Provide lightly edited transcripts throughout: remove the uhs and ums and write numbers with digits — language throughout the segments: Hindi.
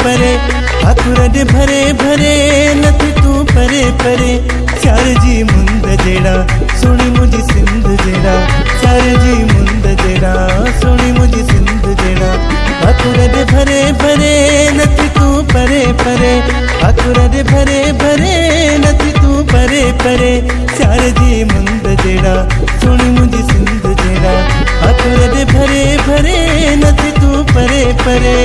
परे आकुरड भरे भरे नथी तू परे परे चार जी मुंद जेड़ा सोनी मुझी सिंध जेड़ा चार जी मुंद जेड़ा सोनी मुझी सिंध जेड़ा आकुरड भरे भरे नथी तू परे परे आकुरड भरे भरे नथी तू परे परे चार जी मुंद जेड़ा सोनी मुझी सिंध जेड़ा आकुरड भरे भरे नथी तू परे परे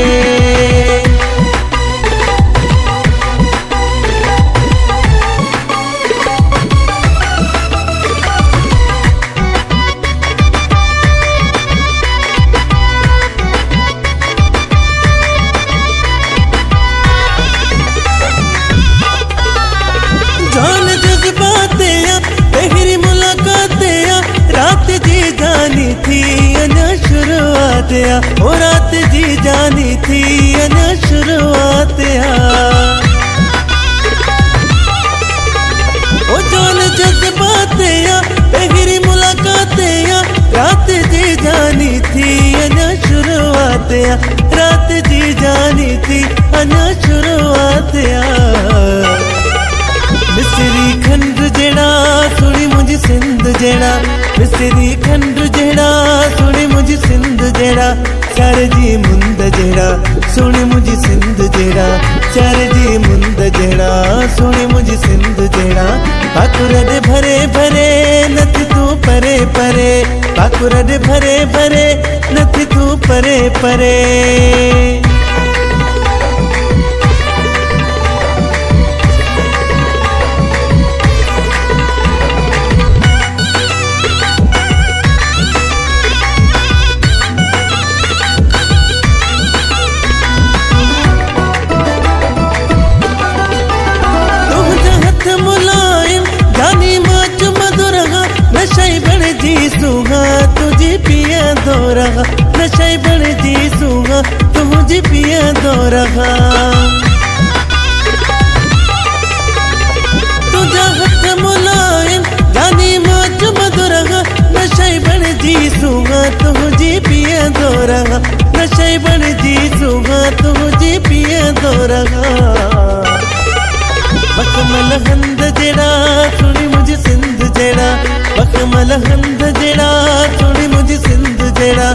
जान जज्बाते पहली मुलाकाते रात जी जानी थी अना शुरुआत ओ रात जी जानी थी अना शुरुआत ओ जान जज्बाते पहली मुलाकाते रात जी जानी थी अना शुरुआत रात जी जानी थी अना शुरुआत मिसरी खंड जेड़ा सोनी मुझी सिंध जेड़ा मिसरी खंड जेड़ा सोनी मुझी सिंध जेड़ा चार जी मुंद जेड़ा सोनी मुझी सिंध जेड़ा चार जी मुंद जेड़ा सोनी मुझी सिंध जेड़ा आकुरड भरे भरे नथी तू परे परे आकुरड भरे भरे नथी तू परे परे नशाई बन जी सुहा तुझे पिया दो रहा नशाई बन जी सुहा तुझे पिया दो रहा तुझा हथ मुलायम जानी मौज मधुरहा नशाई बन जी सुहा तुझे पिया दो रहा नशाई बन जी सुहा तुझे पिया दो रहा मखमल हंद जेड़ा सुनी मुझे सिंध जेड़ा मखमल हंद जेड़ा सोनी मुझी सिंध जेड़ा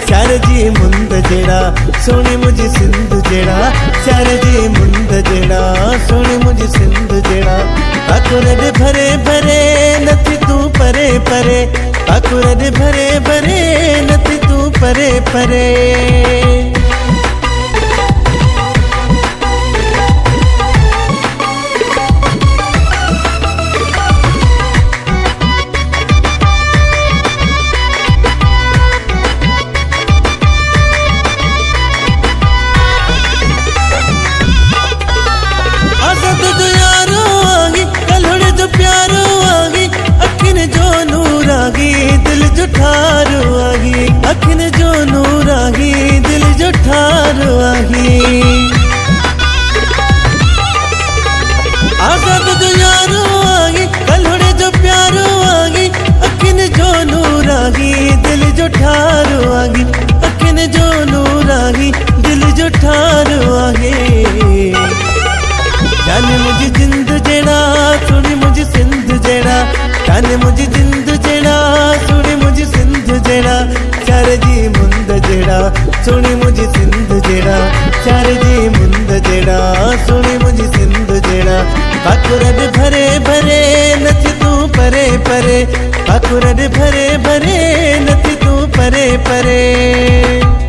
चार जी मुंद जेड़ा सोनी मुझी सिंध जेड़ा चार जी मुंद जेड़ा सोनी मुझी सिंध जेड़ा आकुरड भरे भरे नथी तू परे परे आकुरड भरे भरे नथी तू परे परे दिल जो ठारो आगी अखिन जो नूर आगी दिल जो ठारो आगी आजाद जो यारो आगी कलहोड़े जो प्यारो आगी अखिन जो नूर आगी दिल जो ठारो आगी अखिन जो नूर आगी दिल जो ठारो आगी जाने मुझे जिंद जेड़ा सोनी मुझे सिंध जेड़ा जाने मुझे जिंद जेड़ा सोनी मुझे सिंध जेड़ा चार जी मुंद जेड़ा सोनी मुझे सिंध जेड़ा चार जी मुंद जेड़ा सोनी मुझे सिंध जेड़ा आकुरड भरे भरे नथी तू परे परे आकुरड भरे भरे नथी तू परे परे